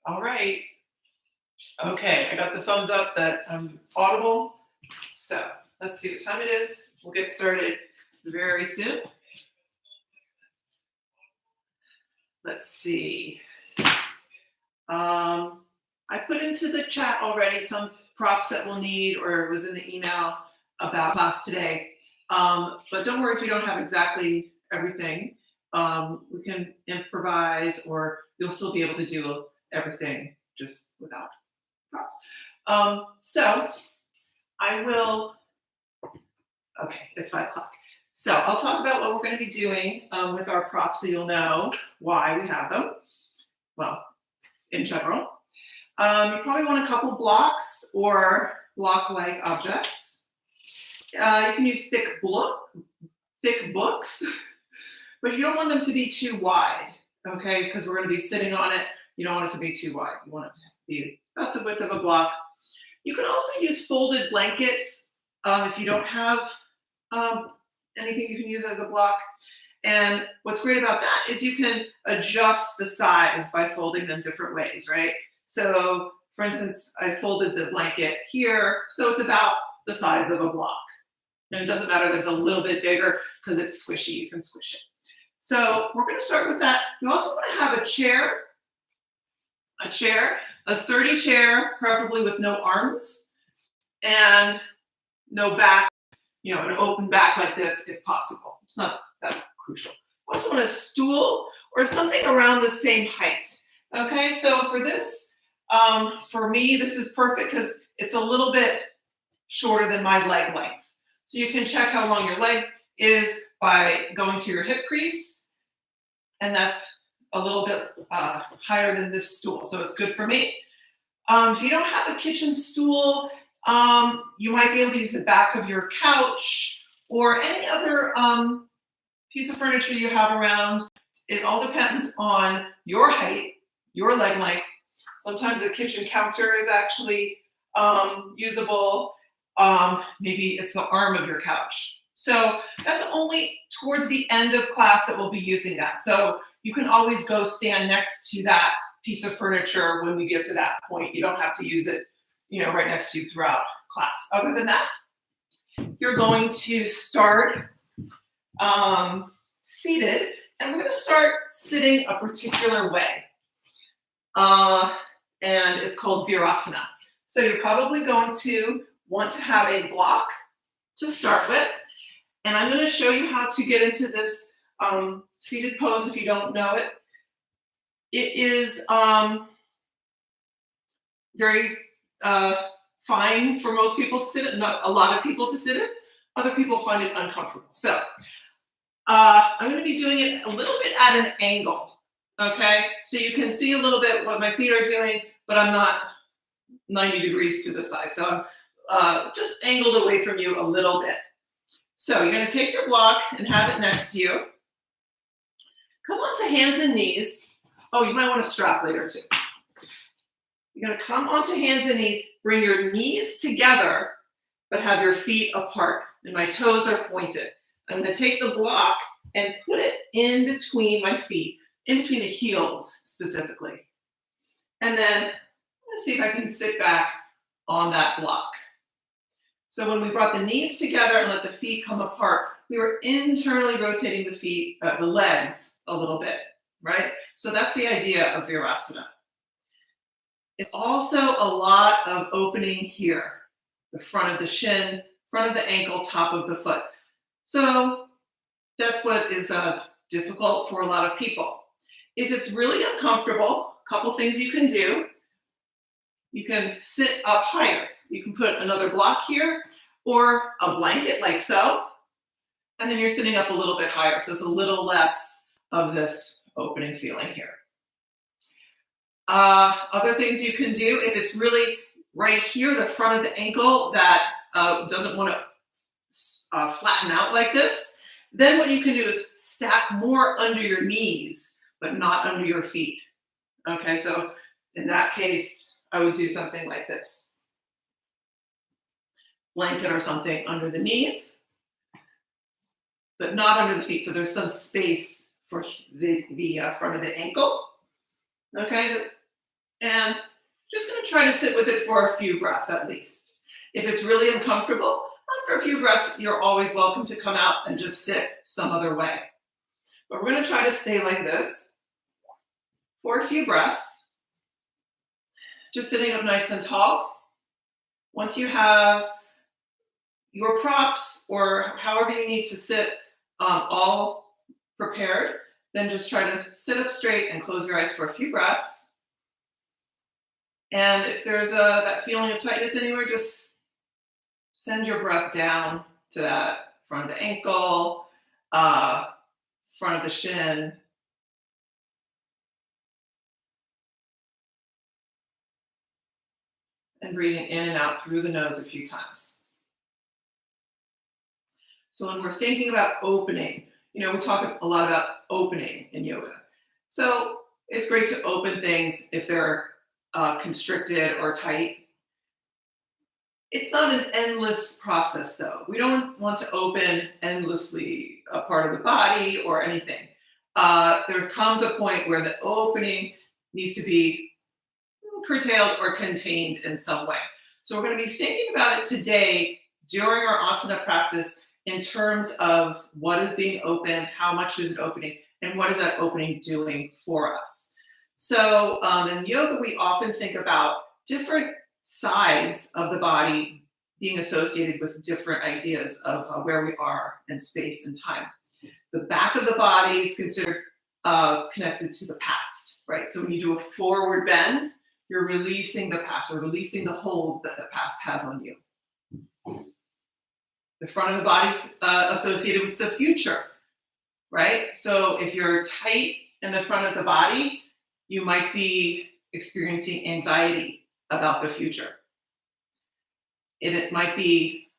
All right. Okay, I got the thumbs up that I'm audible. So let's see what time it is. We'll get started very soon. Let's see. I put into the chat already some props that we'll need, or it was in the email about class today. But don't worry if you don't have exactly everything. We can improvise, or you'll still be able to do everything just without props. So I will, okay, it's 5 o'clock. So I'll talk about what we're going to be doing with our props so you'll know why we have them. Well, in general. You probably want a couple blocks or block-like objects. You can use thick books, but you don't want them to be too wide, okay? Because we're going to be sitting on it. You don't want it to be too wide. You want it to be about the width of a block. You can also use folded blankets if you don't have anything you can use as a block. And what's great about that is you can adjust the size by folding them different ways, right? So for instance, I folded the blanket here, so it's about the size of a block. And it doesn't matter that it's a little bit bigger because it's squishy, you can squish it. So we're gonna start with that. You also wanna have a chair, a sturdy chair, preferably with no arms and no back, you know, an open back like this if possible. It's not that crucial. Also want a stool or something around the same height. Okay, so for this, for me, this is perfect because it's a little bit shorter than my leg length. So you can check how long your leg is by going to your hip crease, and that's a little bit higher than this stool, so it's good for me. If you don't have a kitchen stool, you might be able to use the back of your couch or any other piece of furniture you have around. It all depends on your height, your leg length. Sometimes the kitchen counter is actually usable. Maybe it's the arm of your couch. So that's only towards the end of class that we'll be using that. So you can always go stand next to that piece of furniture when we get to that point. You don't have to use it, you know, right next to you throughout class. Other than that, you're going to start seated, and we're going to start sitting a particular way. And it's called virasana. So you're probably going to want to have a block to start with. And I'm going to show you how to get into this seated pose if you don't know it. It is very fine for most people to sit in, not a lot of people to sit in. Other people find it uncomfortable. So I'm going to be doing it a little bit at an angle, okay? So you can see a little bit what my feet are doing, but I'm not 90 degrees to the side. So I'm just angled away from you a little bit. So you're going to take your block and have it next to you. Come onto hands and knees. Oh, you might want to strap later too. You're going to come onto hands and knees, bring your knees together, but have your feet apart. And my toes are pointed. I'm going to take the block and put it in between my feet, in between the heels specifically. And then let's see if I can sit back on that block. So when we brought the knees together and let the feet come apart, we were internally rotating the feet, the legs a little bit, right? So that's the idea of virasana. It's also a lot of opening here, the front of the shin, front of the ankle, top of the foot. So that's what is difficult for a lot of people. If it's really uncomfortable, a couple things you can do. You can sit up higher. You can put another block here or a blanket like so, and then you're sitting up a little bit higher. So it's a little less of this opening feeling here. Other things you can do, if it's really right here, the front of the ankle that doesn't want to flatten out like this, then what you can do is stack more under your knees, but not under your feet. Okay, so in that case, I would do something like this. Blanket or something under the knees, but not under the feet. So there's some space for the front of the ankle. Okay, And just going to try to sit with it for a few breaths at least. If it's really uncomfortable, after a few breaths, you're always welcome to come out and just sit some other way. But we're going to try to stay like this for a few breaths, just sitting up nice and tall. Once you have your props or however you need to sit all prepared, then just try to sit up straight and close your eyes for a few breaths. And if there's that feeling of tightness anywhere, just send your breath down to that front of the ankle, front of the shin. And breathing in and out through the nose a few times. So when we're thinking about opening, we talk a lot about opening in yoga. So it's great to open things if they're constricted or tight. It's not an endless process, though. We don't want to open endlessly a part of the body or anything. There comes a point where the opening needs to be curtailed or contained in some way. So we're going to be thinking about it today during our asana practice in terms of what is being opened, how much is it opening, and what is that opening doing for us. So in yoga, we often think about different sides of the body being associated with different ideas of where we are in space and time. The back of the body is considered connected to the past, right? So when you do a forward bend, you're releasing the past or releasing the hold that the past has on you. The front of the body's associated with the future, right? So if you're tight in the front of the body, you might be experiencing anxiety about the future. It might be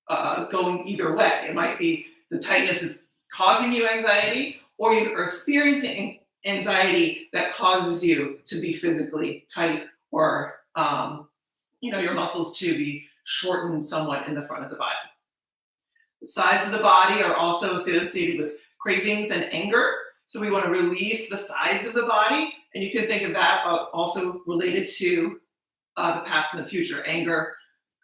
going either way. It might be the tightness is causing you anxiety, or you are experiencing anxiety that causes you to be physically tight or your muscles to be shortened somewhat in the front of the body. The sides of the body are also associated with cravings and anger. So we want to release the sides of the body. And you can think of that also related to the past and the future. Anger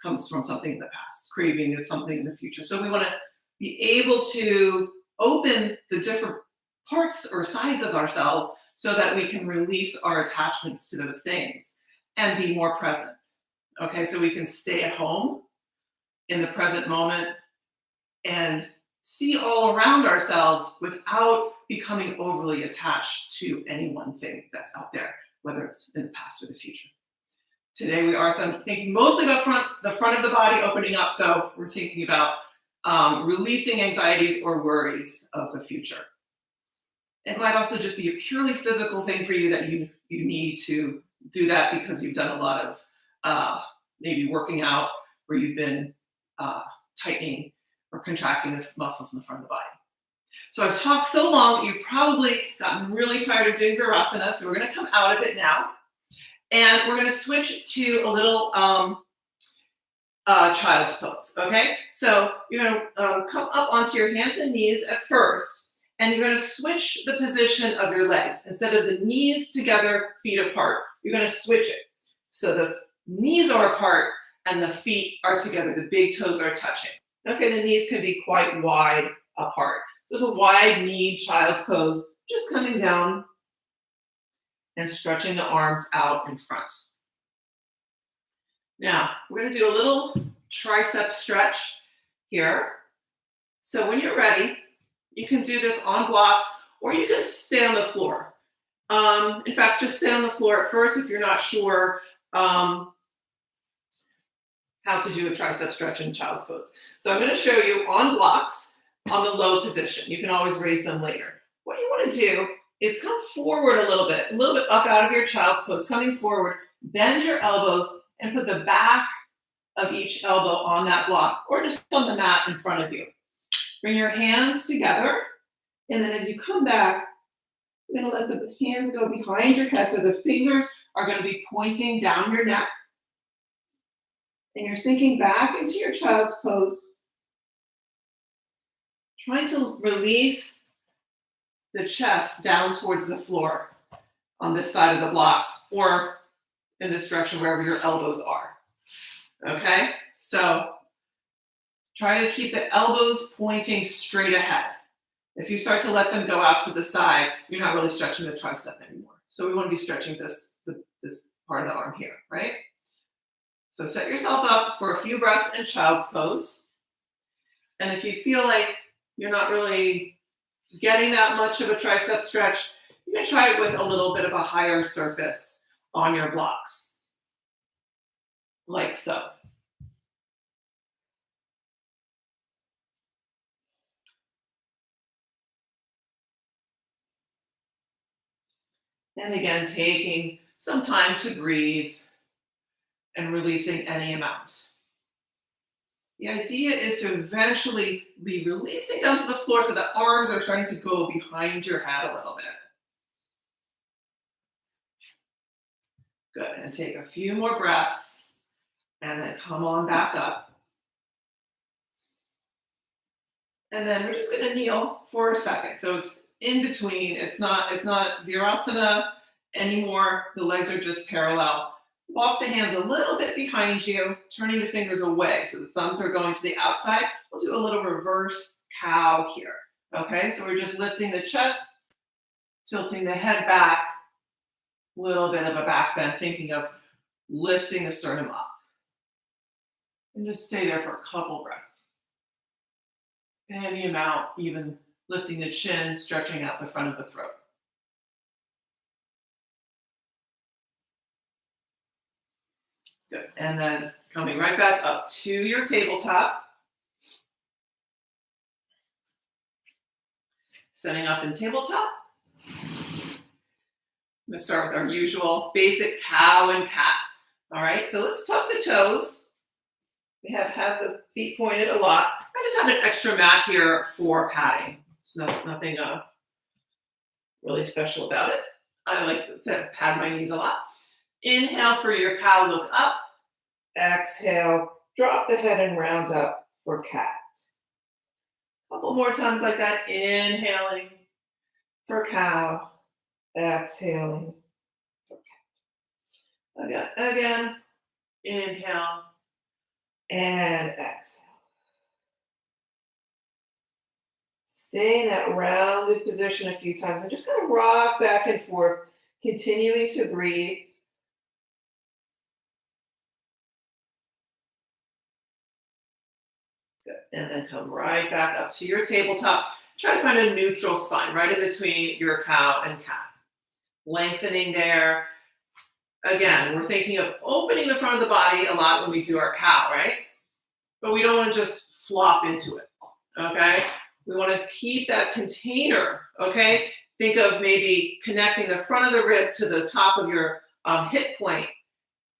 comes from something in the past. Craving is something in the future. So we want to be able to open the different parts or sides of ourselves so that we can release our attachments to those things and be more present. Okay, so we can stay at home in the present moment and see all around ourselves without becoming overly attached to any one thing that's out there, whether it's in the past or the future. Today we are thinking mostly about the front of the body opening up, so we're thinking about releasing anxieties or worries of the future. It might also just be a purely physical thing for you that you need to do that because you've done a lot of maybe working out where you've been tightening or contracting the muscles in the front of the body. So I've talked so long, you've probably gotten really tired of doing Virasana, so we're going to come out of it now. And we're going to switch to a little child's pose, okay? So you're going to come up onto your hands and knees at first, and you're going to switch the position of your legs. Instead of the knees together, feet apart, you're going to switch it. So the knees are apart and the feet are together. The big toes are touching. Okay, the knees can be quite wide apart. So it's a wide knee child's pose, just coming down and stretching the arms out in front. Now, we're going to do a little tricep stretch here. So when you're ready, you can do this on blocks or you can stay on the floor. In fact, just stay on the floor at first if you're not sure how to do a tricep stretch in child's pose. So I'm going to show you on blocks on the low position. You can always raise them later. What you want to do is come forward a little bit up out of your child's pose, coming forward, bend your elbows and put the back of each elbow on that block or just on the mat in front of you. Bring your hands together, and then as you come back, you're going to let the hands go behind your head so the fingers are going to be pointing down your neck. And you're sinking back into your child's pose, trying to release the chest down towards the floor on this side of the blocks, or in this direction wherever your elbows are. Okay? So try to keep the elbows pointing straight ahead. If you start to let them go out to the side, you're not really stretching the tricep anymore. So we want to be stretching this part of the arm here, right? So set yourself up for a few breaths in child's pose. And if you feel like you're not really getting that much of a tricep stretch, you can try it with a little bit of a higher surface on your blocks, like so. And again, taking some time to breathe and releasing any amount. The idea is to eventually be releasing down to the floor so the arms are starting to go behind your head a little bit. Good, and take a few more breaths and then come on back up. And then we're just gonna kneel for a second. So it's in between, it's not virasana anymore. The legs are just parallel. Walk the hands a little bit behind you, turning the fingers away. So the thumbs are going to the outside. We'll do a little reverse cow here. Okay, so we're just lifting the chest, tilting the head back, a little bit of a back bend, thinking of lifting the sternum up. And just stay there for a couple breaths. Any amount, even lifting the chin, stretching out the front of the throat. Good. And then coming right back up to your tabletop. Setting up in tabletop. I'm going to start with our usual basic cow and cat. All right, so let's tuck the toes. We have had the feet pointed a lot. I just have an extra mat here for padding. It's nothing really special about it. I like to pad my knees a lot. Inhale for your cow, look up. Exhale, drop the head and round up for cat. A couple more times like that. Inhaling for cow. Exhaling for cat. Again. Inhale and exhale. Stay in that rounded position a few times and just kind of rock back and forth, continuing to breathe. Good. And then come right back up to your tabletop. Try to find a neutral spine right in between your cow and cat. Lengthening there. Again, we're thinking of opening the front of the body a lot when we do our cow, right? But we don't want to just flop into it, okay? We want to keep that container, okay? Think of maybe connecting the front of the rib to the top of your hip point.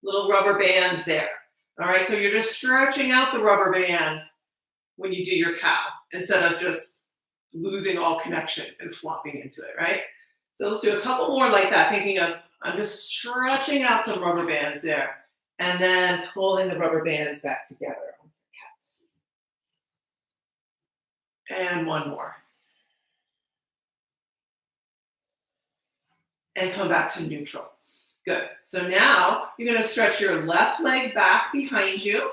Little rubber bands there, all right? So you're just stretching out the rubber band when you do your cow instead of just losing all connection and flopping into it, right? So let's do a couple more like that, thinking of I'm just stretching out some rubber bands there and then pulling the rubber bands back together on your cat. And one more. And come back to neutral. Good. So now you're going to stretch your left leg back behind you.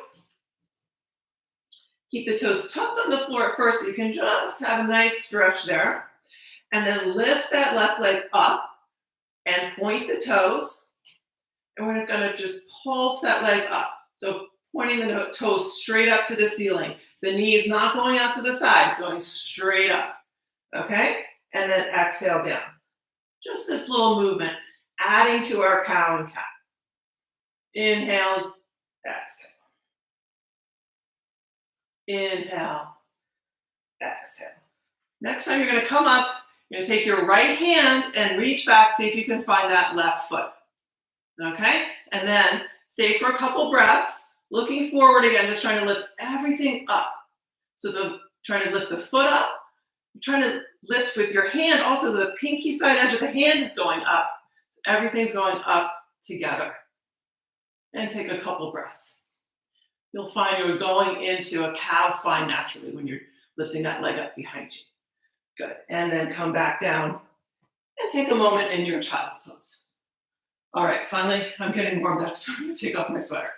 Keep the toes tucked on the floor at first so you can just have a nice stretch there. And then lift that left leg up and point the toes. And we're going to just pulse that leg up. So pointing the toes straight up to the ceiling. The knees not going out to the sides, going straight up. Okay? And then exhale down. Just this little movement, adding to our cow and cat. Inhale, exhale. Inhale, exhale. Next time you're going to come up, you're going to take your right hand and reach back, see if you can find that left foot. Okay? And then stay for a couple breaths, looking forward again, just trying to lift everything up. So trying to lift the foot up. You're trying to lift with your hand. Also, the pinky side edge of the hand is going up. So everything's going up together. And take a couple breaths. You'll find you're going into a cow spine naturally when you're lifting that leg up behind you. Good. And then come back down and take a moment in your child's pose. All right, finally, I'm getting warmed up, so I'm gonna take off my sweater.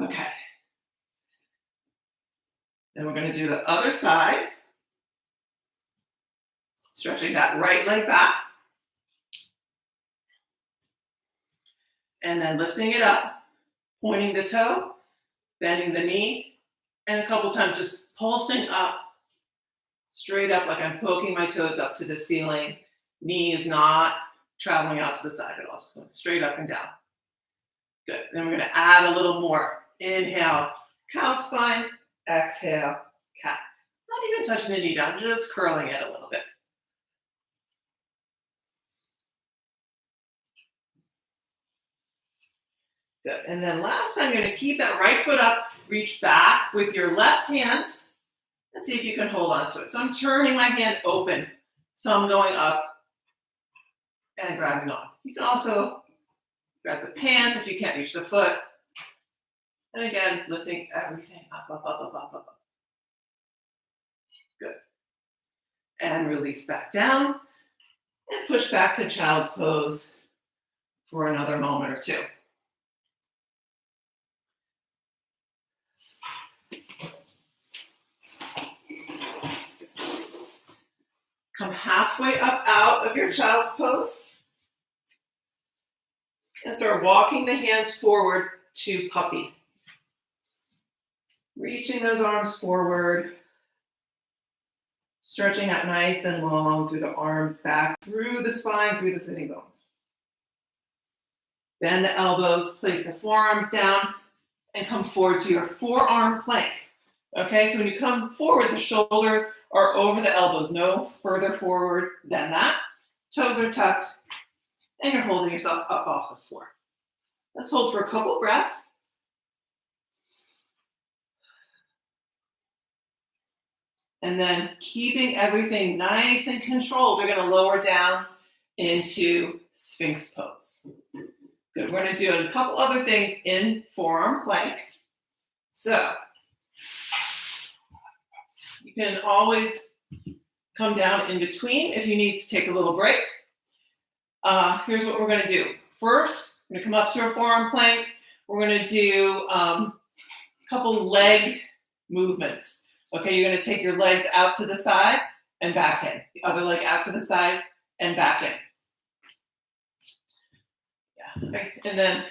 Okay. Then we're gonna do the other side, stretching that right leg back, and then lifting it up, pointing the toe, bending the knee, and a couple times just pulsing up, straight up like I'm poking my toes up to the ceiling. Knee is not traveling out to the side at all, just going straight up and down. Good. Then we're gonna add a little more. Inhale, cow spine, exhale, cat. Not even touching the knee down, just curling it a little bit. Good. And then last time, you're going to keep that right foot up, reach back with your left hand, and see if you can hold on to it. So I'm turning my hand open, thumb going up, and grabbing on. You can also grab the pants if you can't reach the foot. And again, lifting everything up, up, up, up, up, up. Good. And release back down, and push back to child's pose for another moment or two. Come halfway up out of your child's pose and start walking the hands forward to puppy. Reaching those arms forward, stretching out nice and long through the arms, back through the spine, through the sitting bones. Bend the elbows, place the forearms down, and come forward to your forearm plank. Okay, so when you come forward, the shoulders are over the elbows, no further forward than that. Toes are tucked, and you're holding yourself up off the floor. Let's hold for a couple breaths. And then keeping everything nice and controlled, we're going to lower down into Sphinx pose. Good. We're going to do a couple other things in forearm plank. So you can always come down in between if you need to take a little break. Here's what we're going to do. First, we're going to come up to a forearm plank. We're going to do a couple leg movements. Okay, you're going to take your legs out to the side and back in. The other leg out to the side and back in. Yeah, okay. And then,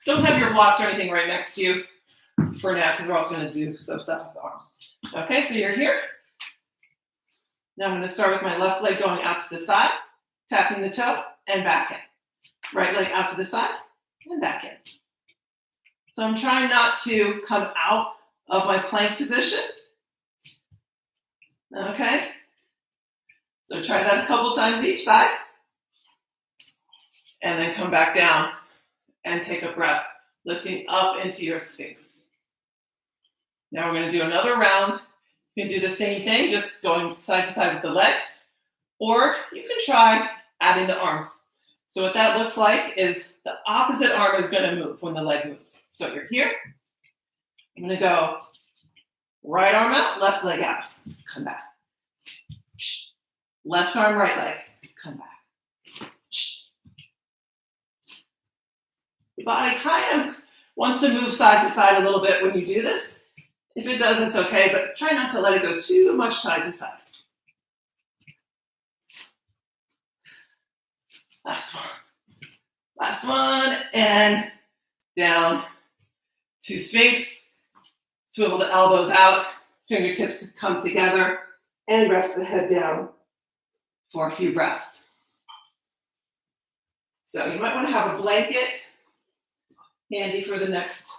don't have your blocks or anything right next to you for now, because we're also going to do some stuff with the arms. Okay, so you're here. Now I'm going to start with my left leg going out to the side, tapping the toe, and back in. Right leg out to the side, and back in. So I'm trying not to come out of my plank position. Okay, so try that a couple times each side. And then come back down and take a breath, lifting up into your Sphinx. Now we're going to do another round. You can do the same thing, just going side to side with the legs, or you can try adding the arms. So what that looks like is the opposite arm is going to move when the leg moves. So you're here. I'm going to go right arm out, left leg out. Come back. Left arm, right leg. Come back. The body kind of wants to move side to side a little bit when you do this. If it does, it's okay, but try not to let it go too much side to side. Last one. Last one, and down to Sphinx. Swivel the elbows out, fingertips come together, and rest the head down for a few breaths. So you might want to have a blanket handy for the next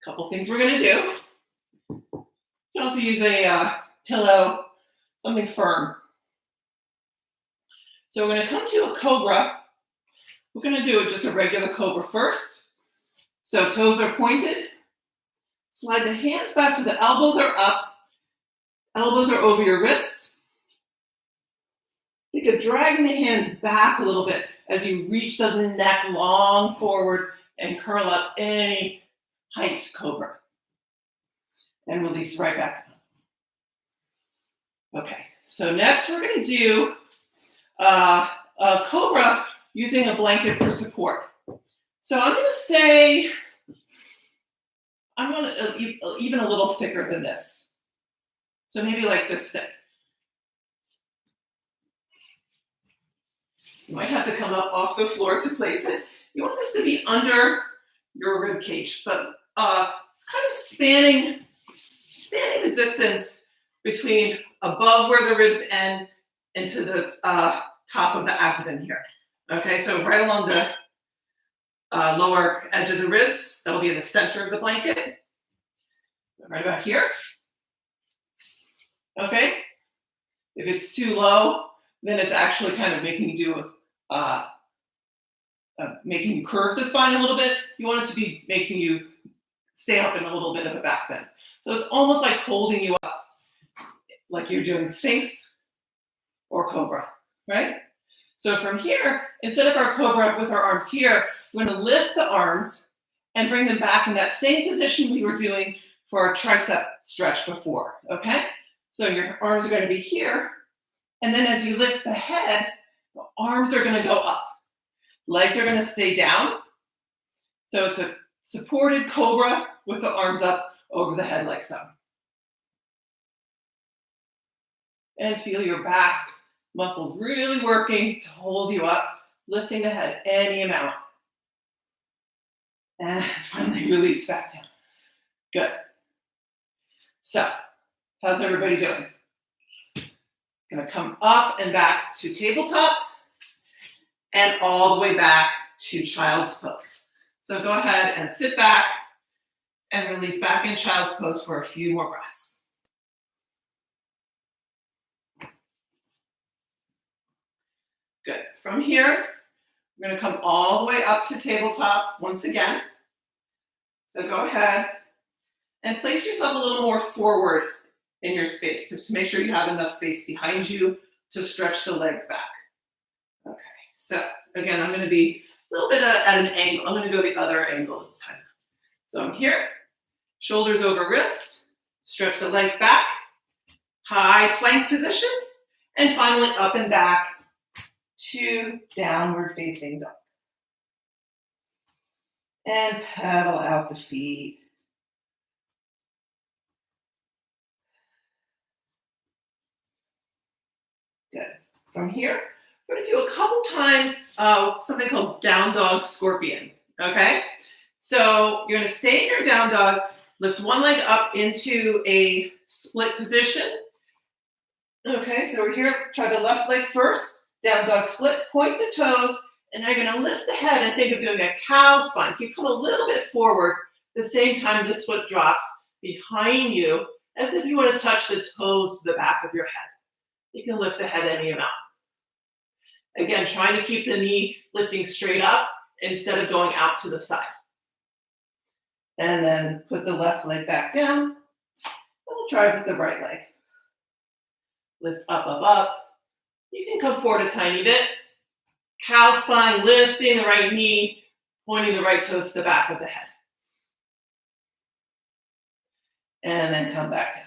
couple things we're going to do. You can also use a pillow, something firm. So we're going to come to a cobra. We're going to do just a regular cobra first. So toes are pointed. Slide the hands back so the elbows are up. Elbows are over your wrists. Think of dragging the hands back a little bit as you reach the neck long forward and curl up any height cobra. And release right back down. Okay, so next we're going to do a cobra using a blanket for support. So I'm going to say, I want it even a little thicker than this. So maybe like this thick. You might have to come up off the floor to place it. You want this to be under your rib cage, but kind of spanning the distance between above where the ribs end into the top of the abdomen here. Okay, so right along the lower edge of the ribs, that'll be in the center of the blanket. Right about here. Okay, if it's too low, then it's actually kind of making you making you curve the spine a little bit. You want it to be making you stay up in a little bit of a back bend. So it's almost like holding you up, like you're doing Sphinx or Cobra, right? So from here, instead of our Cobra with our arms here, we're going to lift the arms and bring them back in that same position we were doing for our tricep stretch before, okay? So your arms are going to be here, and then as you lift the head, the arms are going to go up. Legs are going to stay down. So it's a supported Cobra with the arms up over the head like so. And feel your back muscles really working to hold you up, lifting the head any amount. And finally release back down. Good. So, how's everybody doing? Gonna come up and back to tabletop and all the way back to child's pose. So go ahead and sit back and release back in child's pose for a few more breaths. Good. From here, we're going to come all the way up to tabletop once again. So go ahead and place yourself a little more forward in your space to make sure you have enough space behind you to stretch the legs back. Okay, so again, I'm going to be a little bit at an angle. I'm going to go the other angle this time. So I'm here, shoulders over wrist, stretch the legs back, high plank position, and finally up and back to downward facing dog. And pedal out the feet. Good. From here, we're going to do a couple times something called down dog scorpion. Okay? So you're going to stay in your down dog, lift one leg up into a split position. Okay, so we're here, try the left leg first, down dog split, point the toes, and now you're going to lift the head and think of doing a cow spine. So you come a little bit forward, at the same time this foot drops behind you, as if you want to touch the toes to the back of your head. You can lift the head any amount. Again, trying to keep the knee lifting straight up instead of going out to the side. And then put the left leg back down. And we'll try it with the right leg. Lift up, up, up. You can come forward a tiny bit. Cow spine, lifting the right knee, pointing the right toes to the back of the head. And then come back down.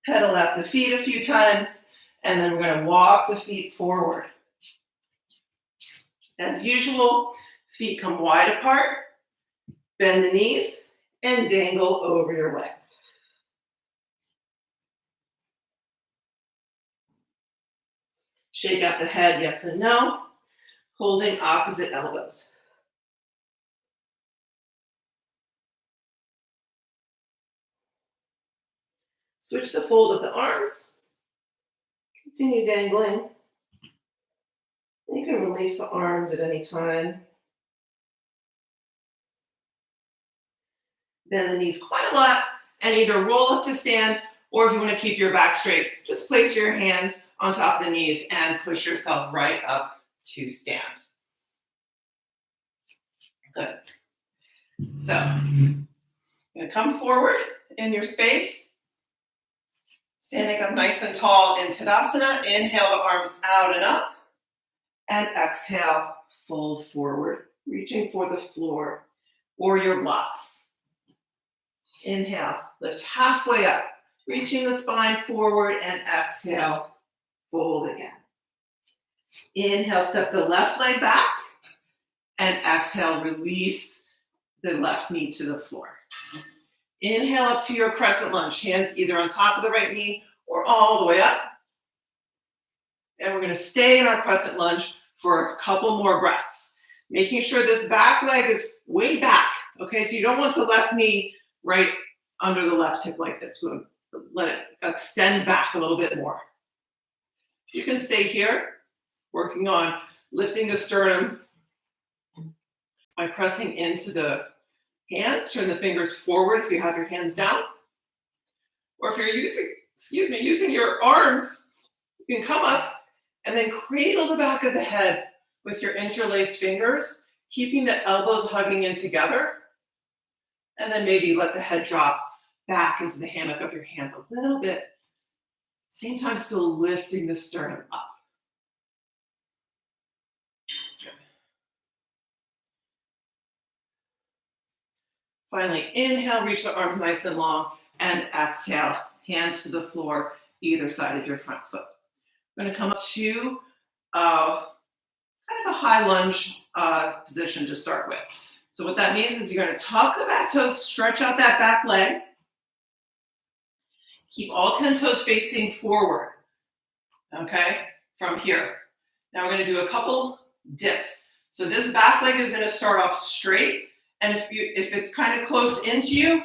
Pedal out the feet a few times, and then we're going to walk the feet forward. As usual, feet come wide apart, bend the knees, and dangle over your legs. Shake out the head, yes and no, holding opposite elbows. Switch the fold of the arms. Continue dangling. You can release the arms at any time. Bend the knees quite a lot and either roll up to stand, or if you want to keep your back straight, just place your hands on top of the knees and push yourself right up to stand. Good. So, you're going to come forward in your space. Standing up nice and tall in Tadasana. Inhale the arms out and up. And exhale, fold forward, reaching for the floor or your blocks. Inhale, lift halfway up, reaching the spine forward, and exhale, fold again. Inhale, step the left leg back. Exhale, release the left knee to the floor. Inhale up to your crescent lunge, hands either on top of the right knee or all the way up. And we're gonna stay in our crescent lunge for a couple more breaths, making sure this back leg is way back, okay? So you don't want the left knee right under the left hip like this. We'll let it extend back a little bit more. You can stay here, working on lifting the sternum by pressing into the hands. Turn the fingers forward if you have your hands down. Or if you're using your arms, you can come up and then cradle the back of the head with your interlaced fingers, keeping the elbows hugging in together. And then maybe let the head drop back into the hammock of your hands a little bit. Same time, still lifting the sternum up. Good. Finally, inhale, reach the arms nice and long, and exhale, hands to the floor, either side of your front foot. We're going to come up to kind of a high lunge position to start with. So what that means is you're going to tuck the back toes, stretch out that back leg. Keep all 10 toes facing forward, okay, from here. Now we're going to do a couple dips. So this back leg is going to start off straight. And if it's kind of close into you,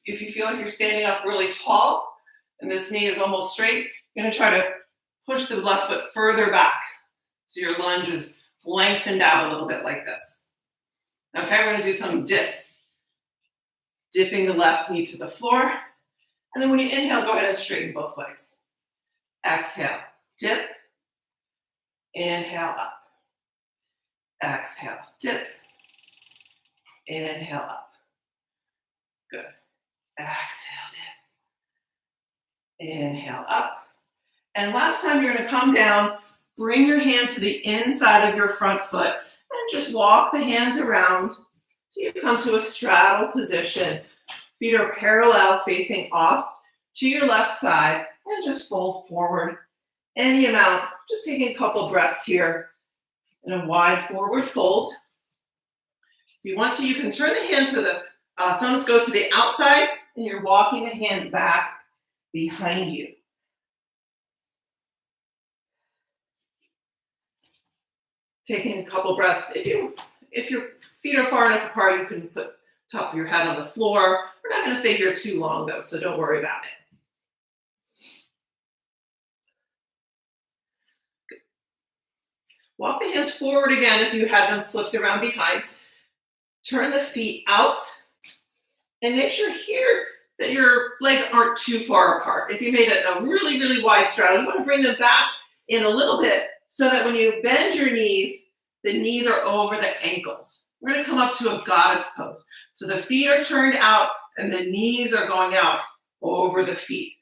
if you feel like you're standing up really tall and this knee is almost straight, you're going to try to push the left foot further back. So your lunge is lengthened out a little bit like this. Okay, we're going to do some dips. Dipping the left knee to the floor. And then when you inhale, go ahead and straighten both legs. Exhale, dip. Inhale up. Exhale, dip. Inhale up. Good. Exhale, dip. Inhale up. And last time you're going to come down, bring your hands to the inside of your front foot and just walk the hands around so you come to a straddle position. Feet are parallel facing off to your left side and just fold forward any amount. Just taking a couple breaths here in a wide forward fold. If you want to, you can turn the hands so the thumbs go to the outside and you're walking the hands back behind you. Taking a couple breaths. If your feet are far enough apart, you can put top of your head on the floor. We're not going to stay here too long though, so don't worry about it. Good. Walk the hands forward again if you had them flipped around behind. Turn the feet out and make sure here that your legs aren't too far apart. If you made it a really, really wide straddle, you want to bring them back in a little bit so that when you bend your knees, the knees are over the ankles. We're going to come up to a goddess pose. So the feet are turned out and the knees are going out over the feet.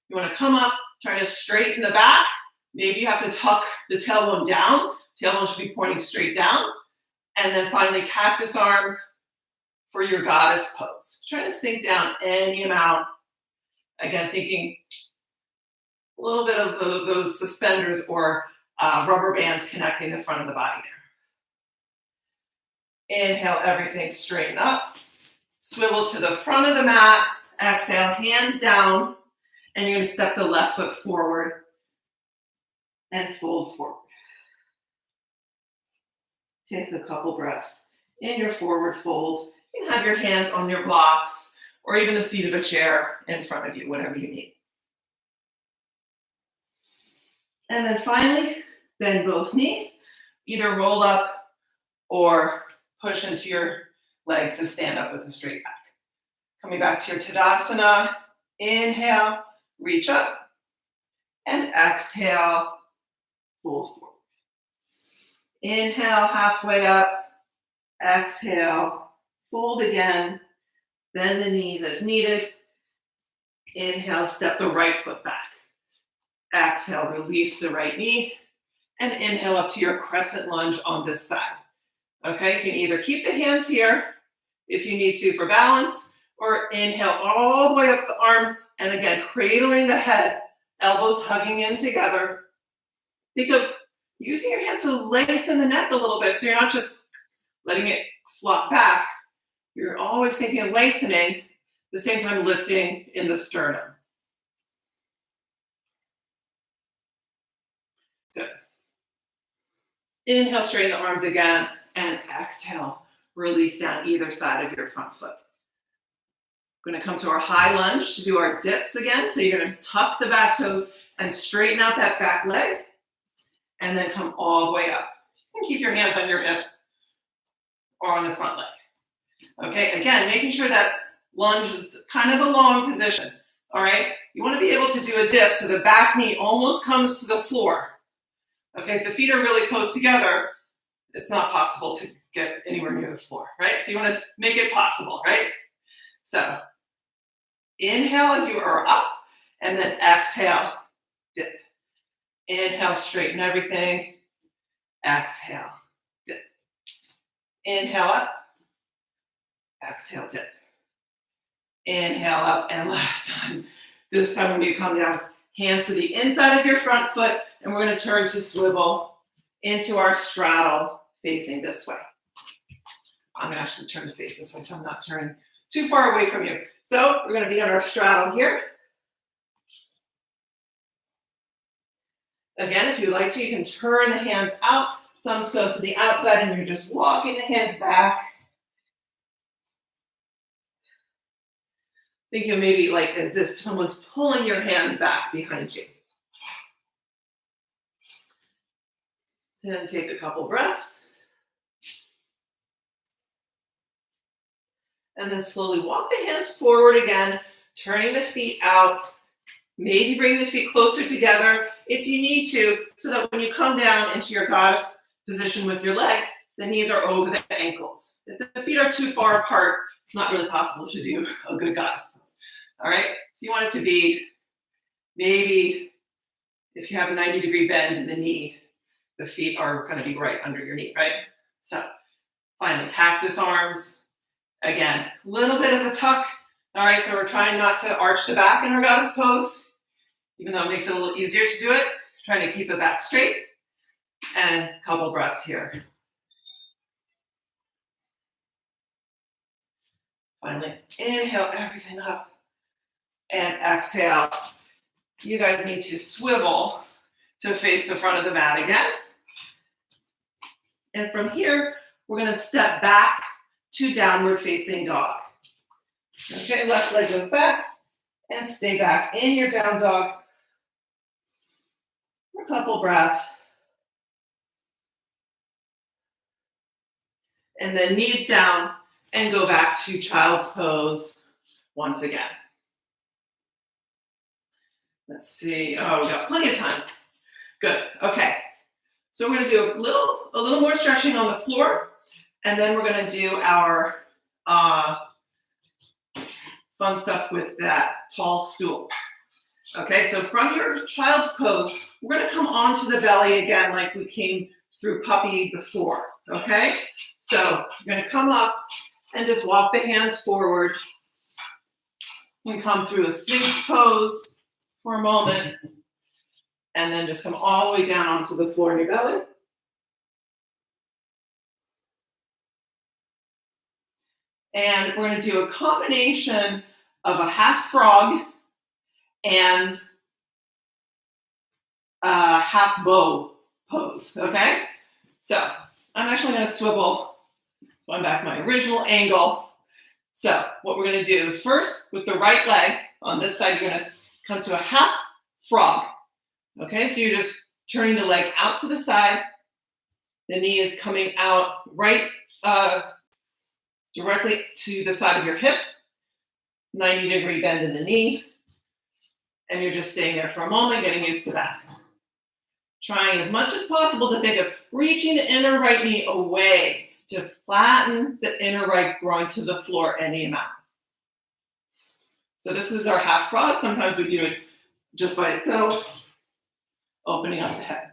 You want to come up, try to straighten the back. Maybe you have to tuck the tailbone down. Tailbone should be pointing straight down. And then finally, cactus arms for your goddess pose. Try to sink down any amount. Again, thinking a little bit of those suspenders or rubber bands connecting the front of the body there. Inhale, everything straighten up. Swivel to the front of the mat. Exhale, hands down. And you're going to step the left foot forward and fold forward. Take a couple breaths in your forward fold. You can have your hands on your blocks or even the seat of a chair in front of you, whatever you need. And then finally, bend both knees. Either roll up or push into your legs to stand up with a straight back. Coming back to your Tadasana. Inhale, reach up. And exhale, fold forward. Inhale, halfway up. Exhale, fold again. Bend the knees as needed. Inhale, step the right foot back. Exhale, release the right knee. And inhale up to your crescent lunge on this side. Okay, you can either keep the hands here if you need to for balance, or inhale all the way up the arms. And again, cradling the head, elbows hugging in together. Think of using your hands to lengthen the neck a little bit so you're not just letting it flop back, you're always thinking of lengthening, at the same time lifting in the sternum. Good. Inhale, straighten the arms again, and exhale, release down either side of your front foot. We're gonna come to our high lunge to do our dips again. So you're gonna tuck the back toes and straighten out that back leg, and then come all the way up. You can keep your hands on your hips or on the front leg. Okay, again, making sure that lunge is kind of a long position, all right? You wanna be able to do a dip so the back knee almost comes to the floor. Okay, if the feet are really close together, it's not possible to get anywhere near the floor, right? So you wanna make it possible, right? So inhale as you are up, and then exhale, dip. Inhale, straighten everything. Exhale, dip. Inhale up. Exhale, dip. Inhale up, and last time. This time when you come down, hands to the inside of your front foot, and we're gonna turn to swivel into our straddle facing this way. I'm gonna actually turn to face this way so I'm not turning too far away from you. So we're gonna be on our straddle here. Again, if you like to, you can turn the hands out, thumbs go to the outside, and you're just walking the hands back. Think of maybe like as if someone's pulling your hands back behind you. Then take a couple breaths. And then slowly walk the hands forward again, turning the feet out. Maybe bring the feet closer together if you need to, so that when you come down into your goddess position with your legs, the knees are over the ankles. If the feet are too far apart, it's not really possible to do a good goddess pose. All right? So you want it to be maybe if you have a 90-degree bend in the knee, the feet are going to be right under your knee, right? So finally, cactus arms. Again, a little bit of a tuck. All right, so we're trying not to arch the back in our goddess pose, even though it makes it a little easier to do it. Trying to keep the back straight. And a couple breaths here. Finally, inhale everything up. And exhale. You guys need to swivel to face the front of the mat again. And from here, we're going to step back to downward facing dog. Okay, left leg goes back and stay back in your down dog for a couple breaths. And then knees down and go back to child's pose once again. Let's see. Oh, we got plenty of time. Good. Okay. So we're going to do a little more stretching on the floor, and then we're going to do our fun stuff with that tall stool. Okay, so from your child's pose, we're going to come onto the belly again like we came through puppy before. Okay, so you're going to come up and just walk the hands forward and come through a Sphinx pose for a moment, and then just come all the way down onto the floor in your belly. And we're going to do a combination of a half frog and a half bow pose, okay? So I'm actually going to swivel, going back to my original angle. So what we're going to do is first, with the right leg on this side, you're going to come to a half frog, okay? So you're just turning the leg out to the side. The knee is coming out right directly to the side of your hip, 90-degree bend in the knee, and you're just staying there for a moment, getting used to that. Trying as much as possible to think of reaching the inner right knee away to flatten the inner right groin to the floor any amount. So this is our half frog. Sometimes we do it just by itself, opening up the head.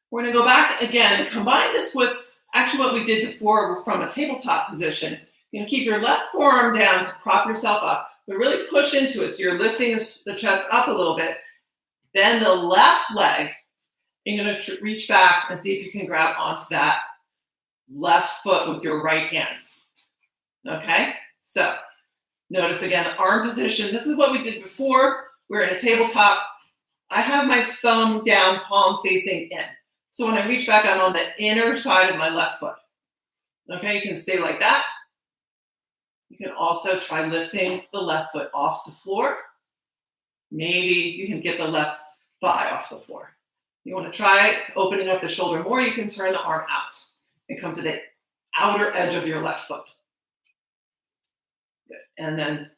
We're going to go back again and combine this with actually what we did before from a tabletop position. You're going to keep your left forearm down to prop yourself up, but really push into it. So you're lifting the chest up a little bit. Bend the left leg. You're going to reach back and see if you can grab onto that left foot with your right hand. Okay, so notice again the arm position. This is what we did before. We're in a tabletop. I have my thumb down, palm facing in. So when I reach back, I'm on the inner side of my left foot. Okay, you can stay like that. You can also try lifting the left foot off the floor. Maybe you can get the left thigh off the floor. You want to try opening up the shoulder more, you can turn the arm out and come to the outer edge of your left foot. Good. And then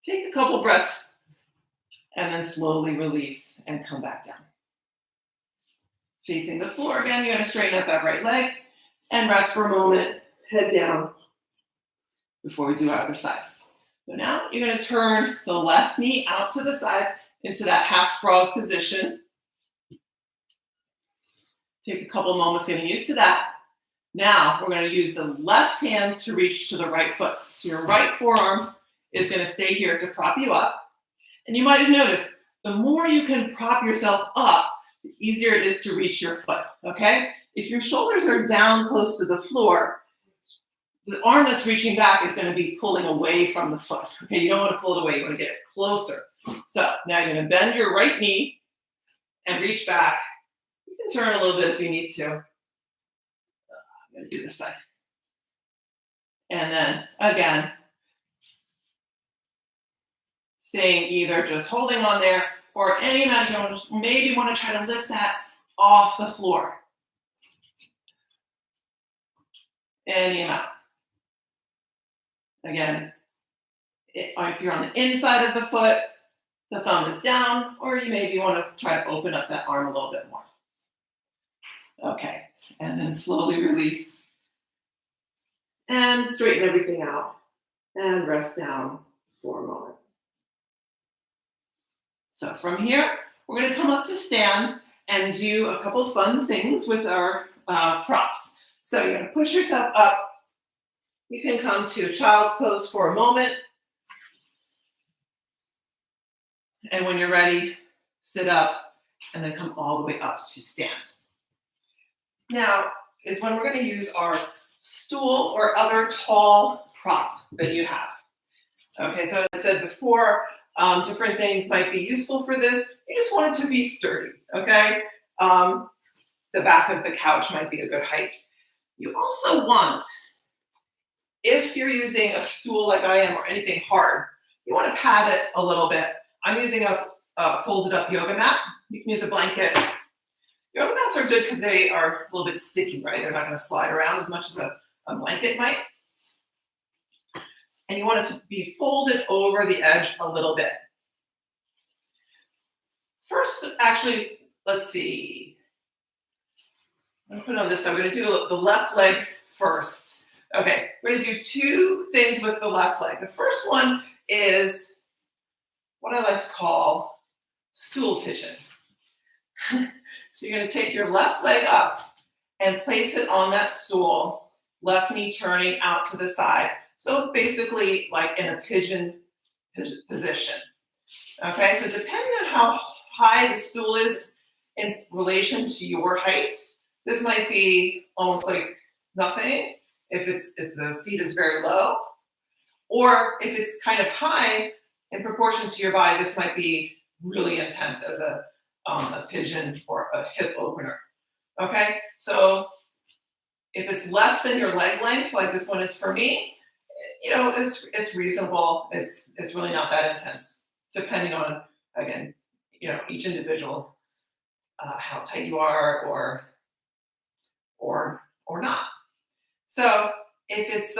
take a couple breaths and then slowly release and come back down. Facing the floor again, you're going to straighten out that right leg and rest for a moment, head down before we do our other side. So now you're going to turn the left knee out to the side into that half frog position. Take a couple moments getting used to that. Now we're going to use the left hand to reach to the right foot. So your right forearm is going to stay here to prop you up. And you might have noticed, the more you can prop yourself up, the easier it is to reach your foot, okay? If your shoulders are down close to the floor, the arm that's reaching back is going to be pulling away from the foot, okay? You don't want to pull it away, you want to get it closer. So now you're going to bend your right knee and reach back. You can turn a little bit if you need to. I'm going to do this side. And then again, staying either just holding on there or any amount, you maybe want to try to lift that off the floor. Any amount. Again, if you're on the inside of the foot, the thumb is down, or you maybe want to try to open up that arm a little bit more. Okay, and then slowly release. And straighten everything out. And rest down for a moment. So from here, we're going to come up to stand and do a couple fun things with our props. So you're going to push yourself up. You can come to a child's pose for a moment. And when you're ready, sit up and then come all the way up to stand. Now is when we're going to use our stool or other tall prop that you have. Okay, so as I said before, different things might be useful for this. You just want it to be sturdy, okay? The back of the couch might be a good height. You also want, if you're using a stool like I am or anything hard, you want to pad it a little bit. I'm using a folded up yoga mat. You can use a blanket. Yoga mats are good because they are a little bit sticky, right? They're not going to slide around as much as a blanket might. And you want it to be folded over the edge a little bit. First, actually, let's see. I'm going to put it on this side. We're going to do the left leg first. Okay, we're going to do two things with the left leg. The first one is what I like to call stool pigeon. So you're going to take your left leg up and place it on that stool, left knee turning out to the side. So it's basically like in a pigeon position. Okay, so depending on how high the stool is in relation to your height, this might be almost like nothing if the seat is very low, or if it's kind of high in proportion to your body, this might be really intense as a pigeon or a hip opener. Okay, so if it's less than your leg length, like this one is for me, you know, it's reasonable. It's really not that intense, depending on, again, you know, each individual, how tight you are or not. So if it's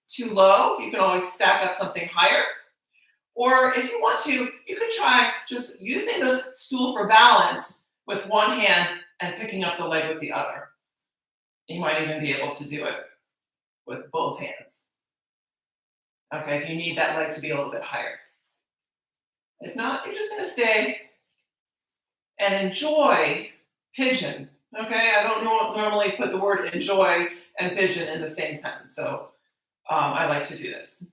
too low, you can always stack up something higher. Or if you want to, you can try just using the stool for balance with one hand and picking up the leg with the other. You might even be able to do it with both hands. Okay, if you need that leg to be a little bit higher. If not, you're just going to stay and enjoy pigeon. Okay, I don't normally put the word enjoy and pigeon in the same sentence, so I like to do this.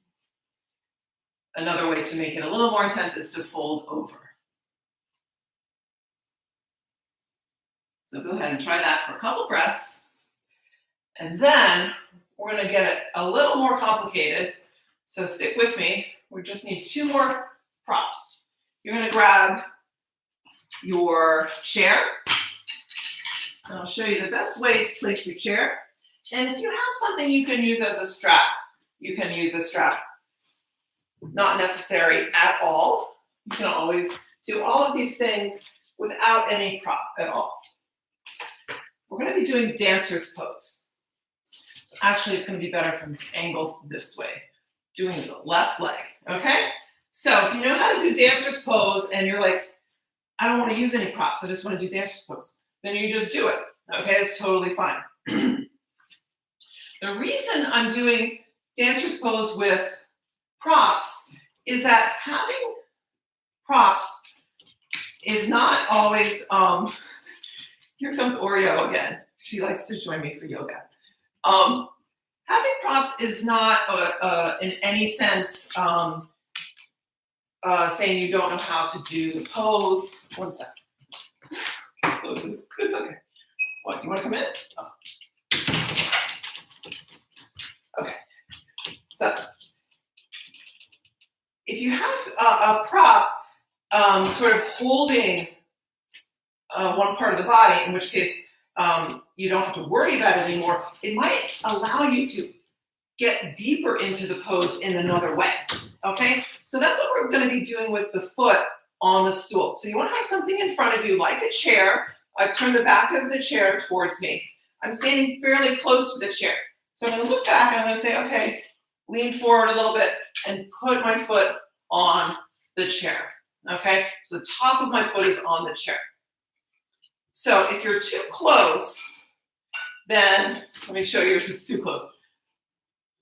Another way to make it a little more intense is to fold over. So go ahead and try that for a couple breaths. And then we're going to get it a little more complicated. So stick with me. We just need 2 more props. You're going to grab your chair. And I'll show you the best way to place your chair. And if you have something you can use as a strap, you can use a strap. Not necessary at all. You can always do all of these things without any prop at all. We're going to be doing dancer's pose. So actually, it's going to be better from the angle this way, doing the left leg, okay? So if you know how to do dancer's pose and you're like, I don't want to use any props, I just want to do dancer's pose, then you just do it, okay? It's totally fine. The reason I'm doing dancer's pose with props is that having props is not always, here comes Oreo again. She likes to join me for yoga. Having props is not in any sense saying you don't know how to do the pose. One sec. It's okay. What, you want to come in? Oh. Okay. So, if you have a prop sort of holding one part of the body, in which case you don't have to worry about it anymore, it might allow you to get deeper into the pose in another way, okay? So that's what we're going to be doing with the foot on the stool. So you want to have something in front of you like a chair. I've turned the back of the chair towards me. I'm standing fairly close to the chair. So I'm going to look back and I'm going to say, okay, lean forward a little bit and put my foot on the chair, okay? So the top of my foot is on the chair. So if you're too close, then let me show you if it's too close.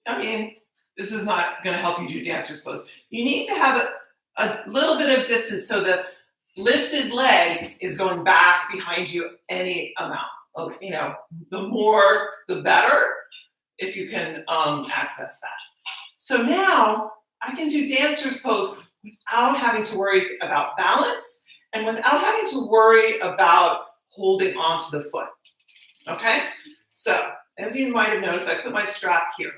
I mean, this is not going to help you do dancer's pose. You need to have a little bit of distance so the lifted leg is going back behind you any amount. You know, the more, the better if you can access that. So now I can do dancer's pose without having to worry about balance and without having to worry about holding onto the foot, okay? So, as you might have noticed, I put my strap here.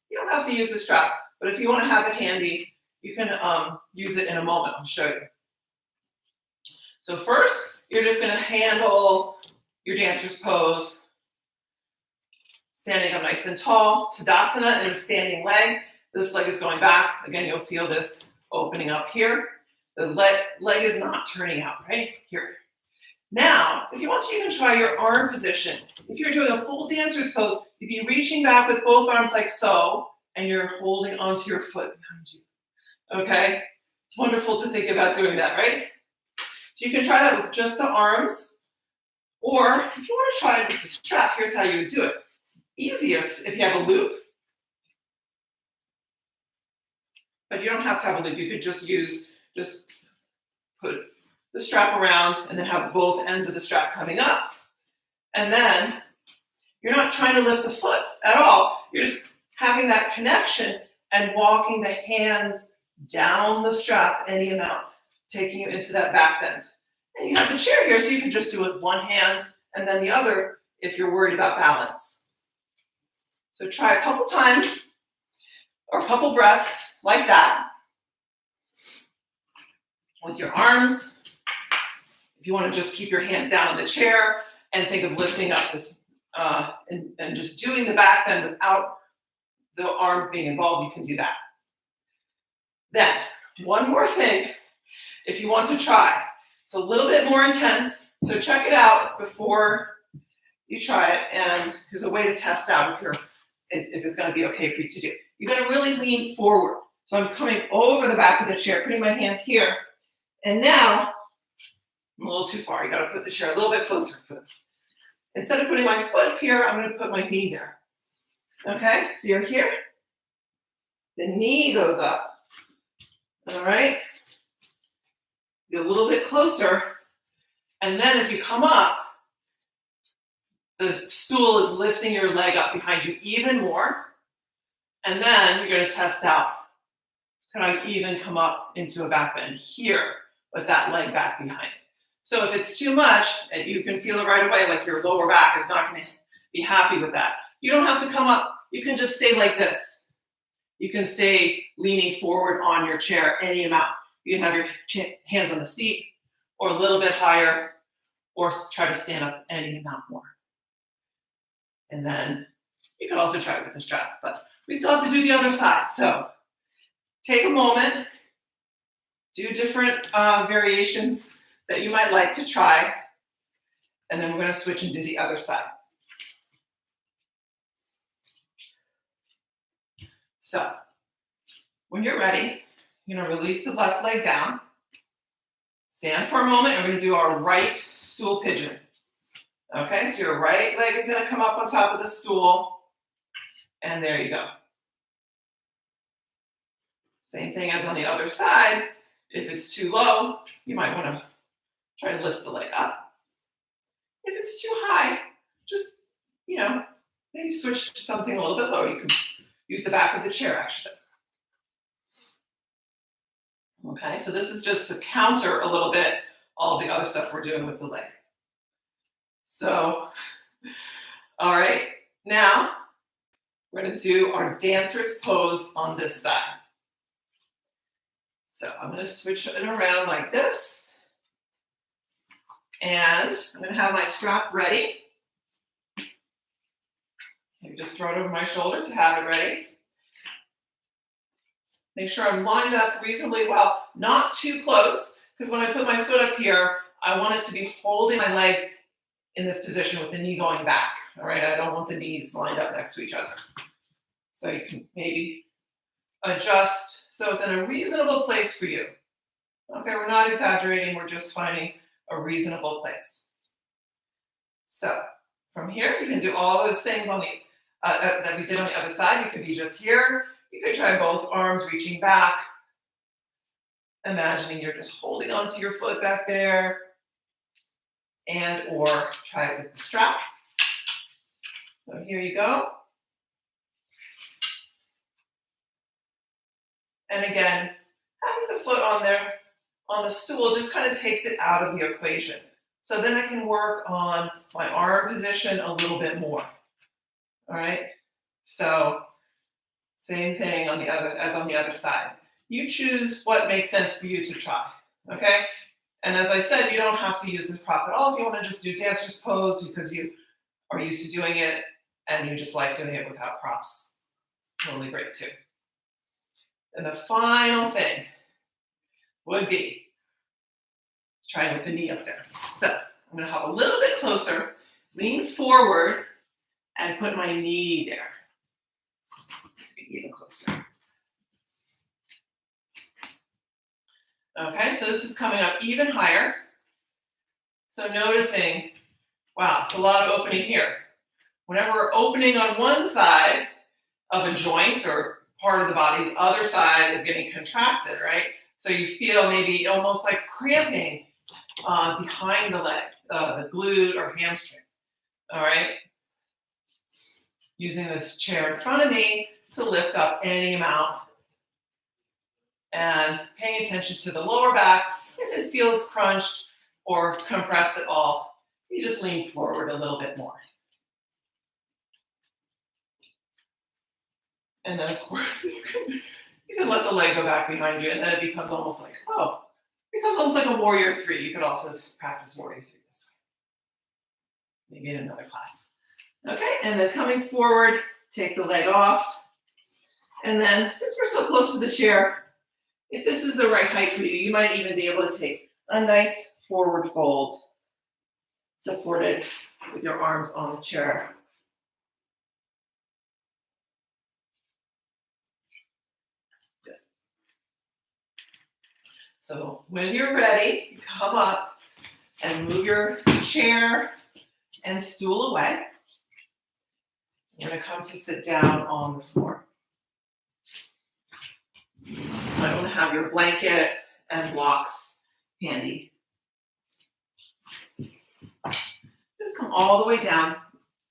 You don't have to use the strap, but if you want to have it handy, you can use it in a moment. I'll show you. So first, you're just going to handle your dancer's pose, standing up nice and tall, Tadasana in the standing leg. This leg is going back. Again, you'll feel this opening up here. The leg is not turning out, right? Here. Now, if you want to, you can try your arm position. If you're doing a full dancer's pose, you'd be reaching back with both arms like so, and you're holding onto your foot behind you, okay? It's wonderful to think about doing that, right? So you can try that with just the arms, or if you want to try it with the strap, here's how you would do it. It's easiest if you have a loop, but you don't have to have a loop. You could just put the strap around and then have both ends of the strap coming up. And then you're not trying to lift the foot at all. You're just having that connection and walking the hands down the strap any amount, taking you into that back bend. And you have the chair here, so you can just do it with one hand and then the other if you're worried about balance. So try a couple times or a couple breaths like that with your arms. If you want to just keep your hands down on the chair and think of lifting up and just doing the back bend without the arms being involved, you can do that. Then, one more thing, if you want to try. It's a little bit more intense, so check it out before you try it, and there's a way to test out if it's going to be okay for you to do. You're going to really lean forward. So I'm coming over the back of the chair, putting my hands here, and now I'm a little too far. You got to put the chair a little bit closer for this. Instead of putting my foot here, I'm going to put my knee there. Okay, so you're here. The knee goes up. All right. Get a little bit closer. And then as you come up, the stool is lifting your leg up behind you even more. And then you're going to test out. Can I even come up into a back bend here with that leg back behind? So if it's too much, and you can feel it right away, like your lower back is not going to be happy with that, You don't have to come up. You can just stay like this. You can stay leaning forward on your chair any amount. You can have your hands on the seat or a little bit higher, or try to stand up any amount more. And then you could also try it with the strap, but we still have to do the other side. So take a moment, do different variations that you might like to try, and then we're going to switch and do the other side. So when you're ready, you're going to release the left leg down. Stand for a moment, and we're going to do our right stool pigeon. Okay, so your right leg is going to come up on top of the stool, and there you go. Same thing as on the other side. If it's too low, you might want to try to lift the leg up. If it's too high, just, maybe switch to something a little bit lower. You can use the back of the chair, actually. Okay, so this is just to counter a little bit all the other stuff we're doing with the leg. So, all right, now we're going to do our dancer's pose on this side. So I'm going to switch it around like this. And I'm going to have my strap ready. Maybe just throw it over my shoulder to have it ready. Make sure I'm lined up reasonably well, not too close, because when I put my foot up here, I want it to be holding my leg in this position with the knee going back. All right, I don't want the knees lined up next to each other. So you can maybe adjust so it's in a reasonable place for you. Okay, we're not exaggerating, we're just finding a reasonable place. So from here, you can do all those things on the that we did on the other side. You could be just here. You could try both arms reaching back, imagining you're just holding onto your foot back there, and or try it with the strap. So here you go. And again, having the foot on there, on the stool, just kind of takes it out of the equation. So then I can work on my arm position a little bit more. All right, so same thing on the other side. You choose what makes sense for you to try, okay? And as I said, you don't have to use the prop at all. If you want to just do dancer's pose because you are used to doing it and you just like doing it without props, totally great too. And the final thing would be trying with the knee up there. So I'm going to hop a little bit closer, lean forward, and put my knee there. Let's get even closer. Okay, so this is coming up even higher. So noticing, wow, it's a lot of opening here. Whenever we're opening on one side of a joint or part of the body, the other side is getting contracted, right? So you feel maybe almost like cramping behind the leg, the glute or hamstring, all right? Using this chair in front of me to lift up any amount and paying attention to the lower back. If it feels crunched or compressed at all, you just lean forward a little bit more. And then, of course, you can let the leg go back behind you, and then it becomes almost like, a warrior 3. You could also practice warrior 3 this way. Maybe in another class. Okay, and then coming forward, take the leg off. And then, since we're so close to the chair, if this is the right height for you, you might even be able to take a nice forward fold, supported with your arms on the chair. Good. So when you're ready, come up and move your chair and stool away. You're going to come to sit down on the floor. You might want to have your blanket and blocks handy. Just come all the way down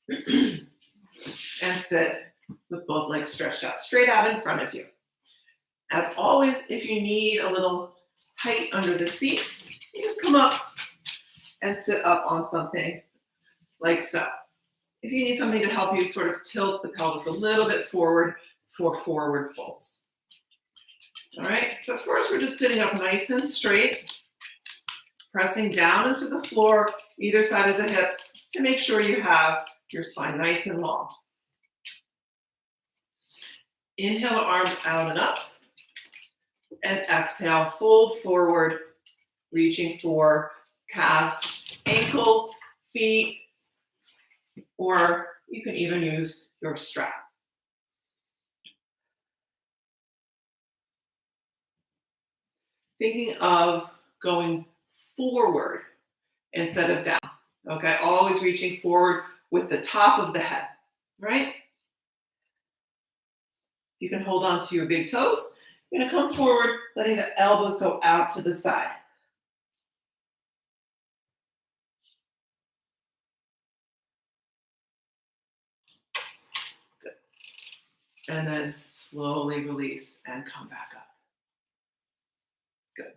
and sit with both legs stretched out, straight out in front of you. As always, if you need a little height under the seat, you just come up and sit up on something like so. if you need something to help you sort of tilt the pelvis a little bit forward for forward folds. All right, so first we're just sitting up nice and straight, pressing down into the floor, either side of the hips, to make sure you have your spine nice and long. Inhale, arms out and up, and exhale, fold forward, reaching for calves, ankles, feet, or you can even use your strap. Thinking of going forward instead of down, okay? Always reaching forward with the top of the head, right? You can hold on to your big toes. You're gonna come forward, letting the elbows go out to the side. Good. And then slowly release and come back up. Good.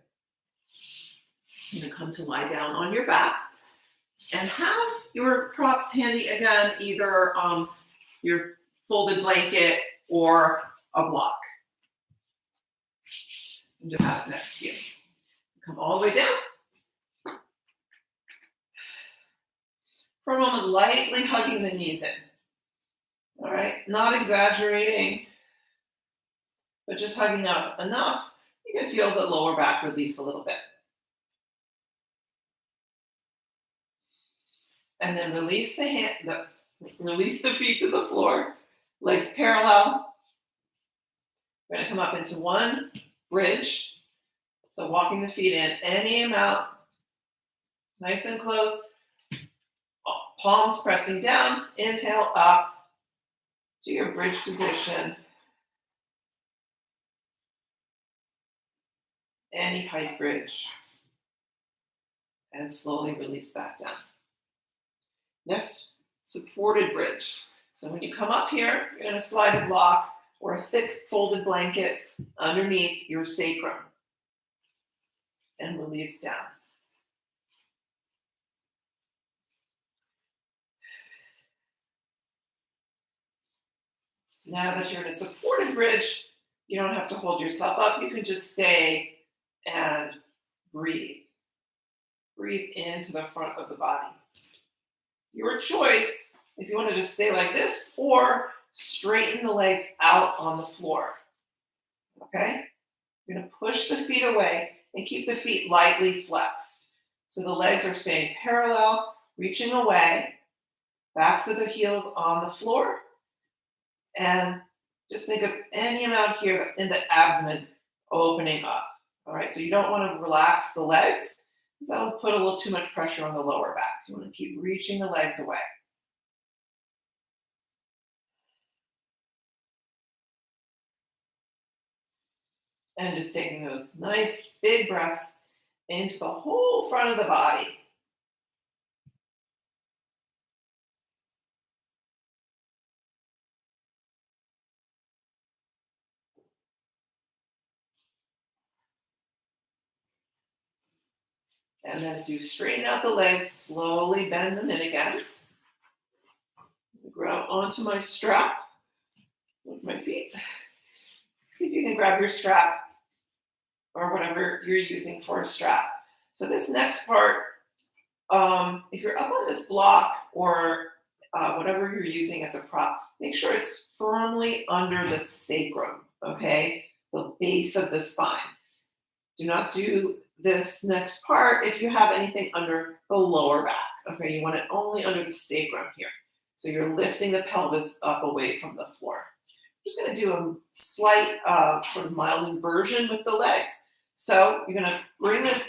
You're gonna come to lie down on your back and have your props handy again, either your folded blanket or a block. And just have it next to you. Come all the way down. For a moment, lightly hugging the knees in. All right, not exaggerating, but just hugging up enough. You can feel the lower back release a little bit. And then release release the feet to the floor, legs parallel. We're gonna come up into one bridge. So walking the feet in any amount, nice and close. Palms pressing down, inhale up to your bridge position. Any height bridge. And slowly release back down. Next, supported bridge. So when you come up here, you're gonna slide a block or a thick folded blanket underneath your sacrum and release down. Now that you're in a supported bridge, you don't have to hold yourself up. You can just stay and breathe. Breathe into the front of the body. Your choice if you want to just stay like this or straighten the legs out on the floor. Okay? You're going to push the feet away and keep the feet lightly flexed. So the legs are staying parallel, reaching away, backs of the heels on the floor. And just think of any amount here in the abdomen opening up. All right, so you don't want to relax the legs because that'll put a little too much pressure on the lower back. You want to keep reaching the legs away. And just taking those nice big breaths into the whole front of the body. And then if you straighten out the legs, slowly bend them in again. Grab onto my strap with my feet. See if you can grab your strap or whatever you're using for a strap. So this next part, if you're up on this block or whatever you're using as a prop, make sure it's firmly under the sacrum, okay? The base of the spine. Do not do this next part if you have anything under the lower back, okay? You want it only under the sacrum here. So you're lifting the pelvis up away from the floor. I'm just gonna do a slight sort of mild inversion with the legs. So you're gonna bring the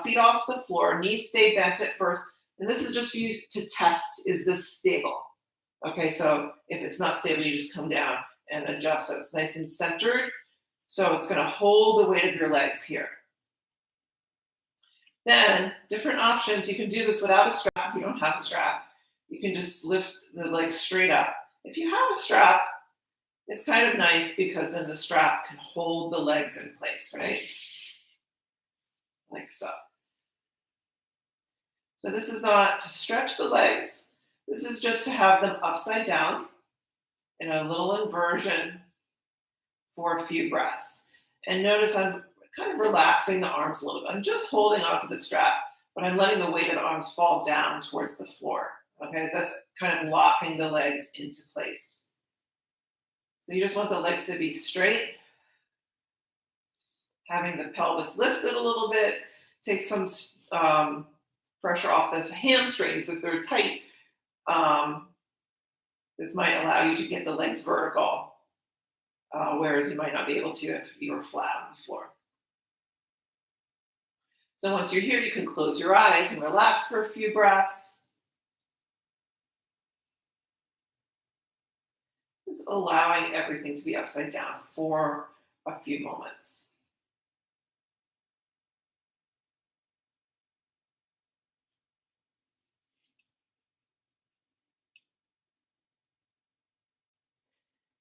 feet off the floor, knees stay bent at first, and this is just for you to test, is this stable? Okay, so if it's not stable, you just come down and adjust so it's nice and centered. So it's gonna hold the weight of your legs here. Then, different options, you can do this without a strap. If you don't have a strap, you can just lift the legs straight up. If you have a strap, it's kind of nice because then the strap can hold the legs in place, right? Like so. So this is not to stretch the legs. This is just to have them upside down in a little inversion for a few breaths. And notice I'm kind of relaxing the arms a little bit. I'm just holding onto the strap, but I'm letting the weight of the arms fall down towards the floor. Okay, that's kind of locking the legs into place. So you just want the legs to be straight, having the pelvis lifted a little bit, take some pressure off those hamstrings if they're tight. This might allow you to get the legs vertical, whereas you might not be able to if you were flat on the floor. So once you're here, you can close your eyes and relax for a few breaths. Just allowing everything to be upside down for a few moments.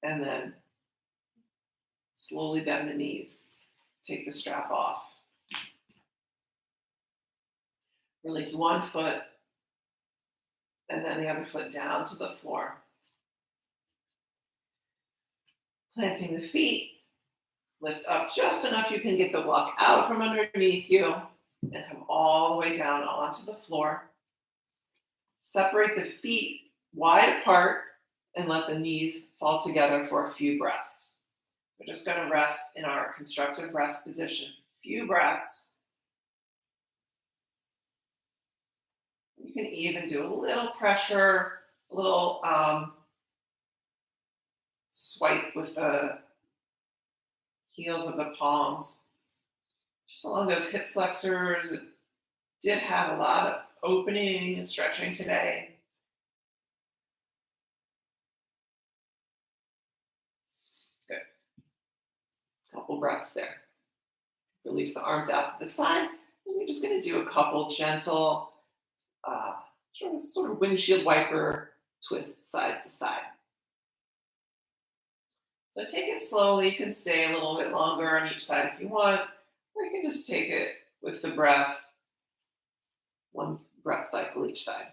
And then slowly bend the knees. Take the strap off. Release one foot and then the other foot down to the floor. Planting the feet, lift up just enough you can get the block out from underneath you and come all the way down onto the floor. Separate the feet wide apart and let the knees fall together for a few breaths. We're just going to rest in our constructive rest position. A few breaths. You can even do a little pressure, a little swipe with the heels of the palms, just along those hip flexors. It did have a lot of opening and stretching today. Good. Couple breaths there. Release the arms out to the side. And you're just going to do a couple gentle sort of windshield wiper twists side to side. So take it slowly. You can stay a little bit longer on each side if you want, or you can just take it with the breath, one breath cycle each side.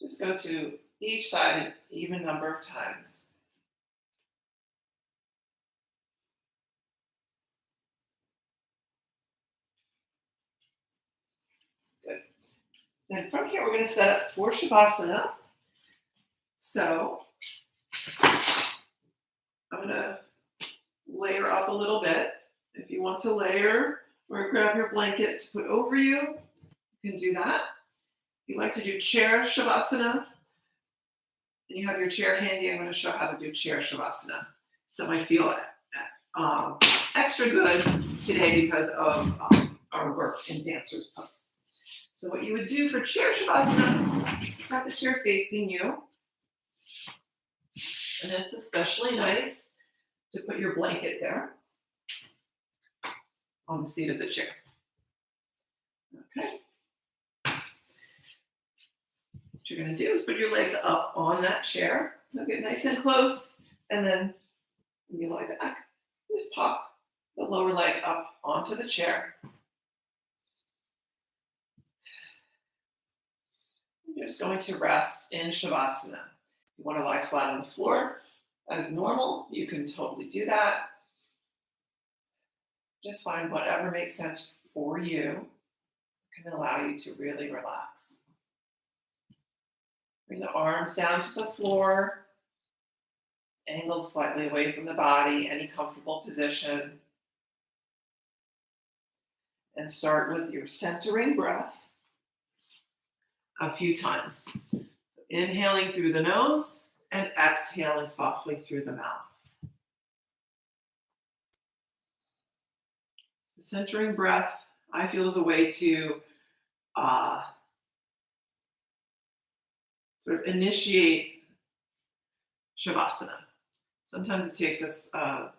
Just go to each side an even number of times. Good. Then from here, we're going to set up for Shavasana. So I'm going to layer up a little bit. If you want to layer or grab your blanket to put over you, you can do that. If you like to do chair Shavasana, and you have your chair handy, I'm going to show how to do chair Shavasana. So I feel extra good today because of our work in dancer's pose. So what you would do for chair Shavasana is have the chair facing you. And it's especially nice to put your blanket there on the seat of the chair. Okay. What you're going to do is put your legs up on that chair. Now get nice and close. And then when you lie back, just pop the lower leg up onto the chair. You're just going to rest in Shavasana. You want to lie flat on the floor as normal. You can totally do that. Just find whatever makes sense for you. Can allow you to really relax. Bring the arms down to the floor, angled slightly away from the body, any comfortable position. And start with your centering breath a few times. Inhaling through the nose and exhaling softly through the mouth. The centering breath, I feel, is a way to sort of initiate Shavasana. Sometimes it takes us a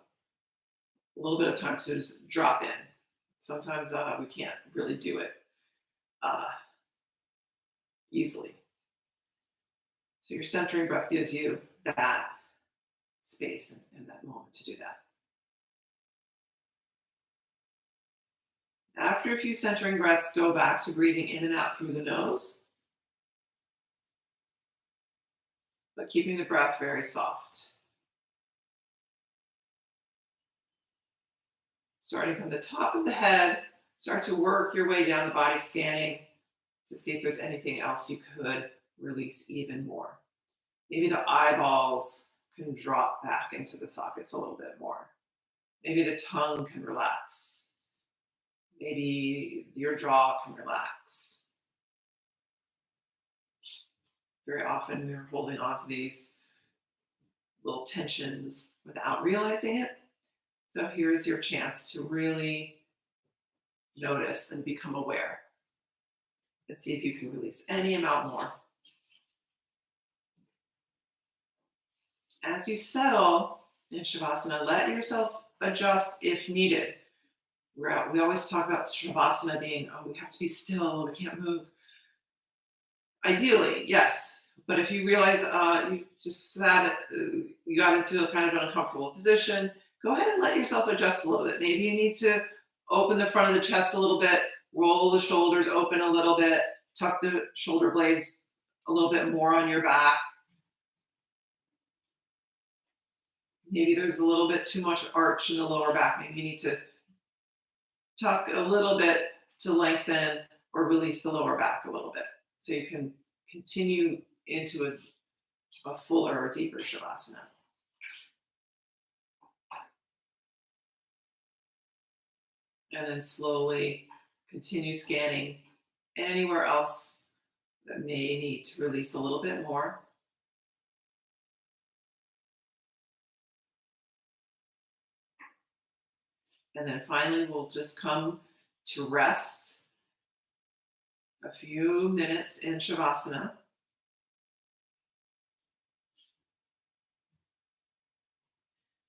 little bit of time to just drop in. Sometimes we can't really do it easily. So your centering breath gives you that space and that moment to do that. After a few centering breaths, go back to breathing in and out through the nose. but keeping the breath very soft. Starting from the top of the head, start to work your way down the body, scanning to see if there's anything else you could release even more. Maybe the eyeballs can drop back into the sockets a little bit more. Maybe the tongue can relax. Maybe your jaw can relax. Very often we're holding on to these little tensions without realizing it. So here's your chance to really notice and become aware and see if you can release any amount more. As you settle in Shavasana, let yourself adjust if needed. We always talk about Shavasana being, oh, we have to be still, we can't move. Ideally, yes. But if you realize you just you got into a kind of an uncomfortable position, go ahead and let yourself adjust a little bit. Maybe you need to open the front of the chest a little bit, roll the shoulders open a little bit, tuck the shoulder blades a little bit more on your back. Maybe there's a little bit too much arch in the lower back. Maybe you need to tuck a little bit to lengthen or release the lower back a little bit so you can continue into a fuller or deeper Shavasana. And then slowly continue scanning anywhere else that may need to release a little bit more. And then finally, we'll just come to rest a few minutes in Shavasana.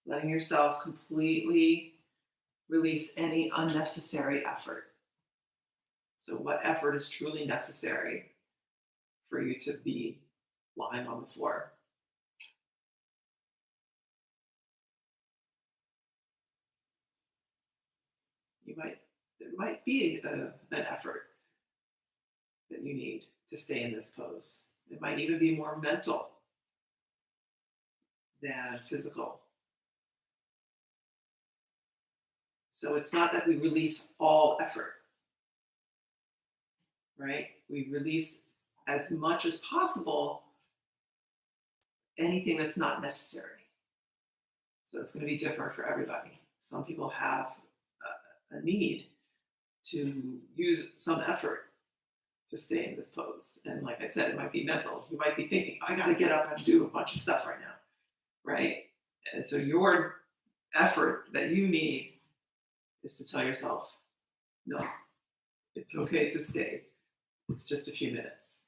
Letting yourself completely release any unnecessary effort. So, what effort is truly necessary for you to be lying on the floor? There might be an effort that you need to stay in this pose. It might even be more mental than physical. So it's not that we release all effort, right? We release as much as possible anything that's not necessary. So it's going to be different for everybody. Some people have a need to use some effort to stay in this pose. And like I said, it might be mental. You might be thinking, I got to get up and do a bunch of stuff right now, right? And so your effort that you need is to tell yourself, no, it's okay to stay. It's just a few minutes.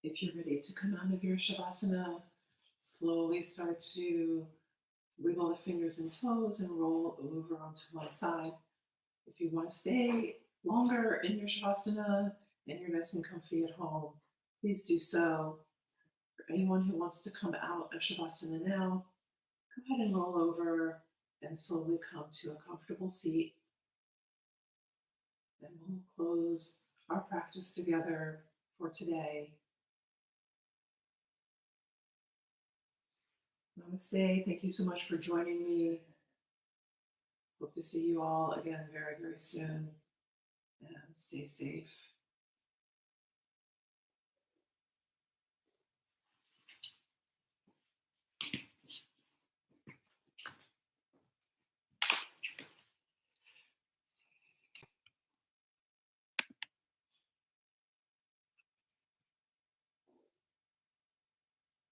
If you're ready to come out of your Shavasana, slowly start to wiggle the fingers and toes and roll over onto one side. If you want to stay longer in your Shavasana and you're nice and comfy at home, please do so. For anyone who wants to come out of Shavasana now, go ahead and roll over and slowly come to a comfortable seat. And we'll close our practice together for today. Namaste. Thank you so much for joining me. Hope to see you all again very, very soon. And stay safe.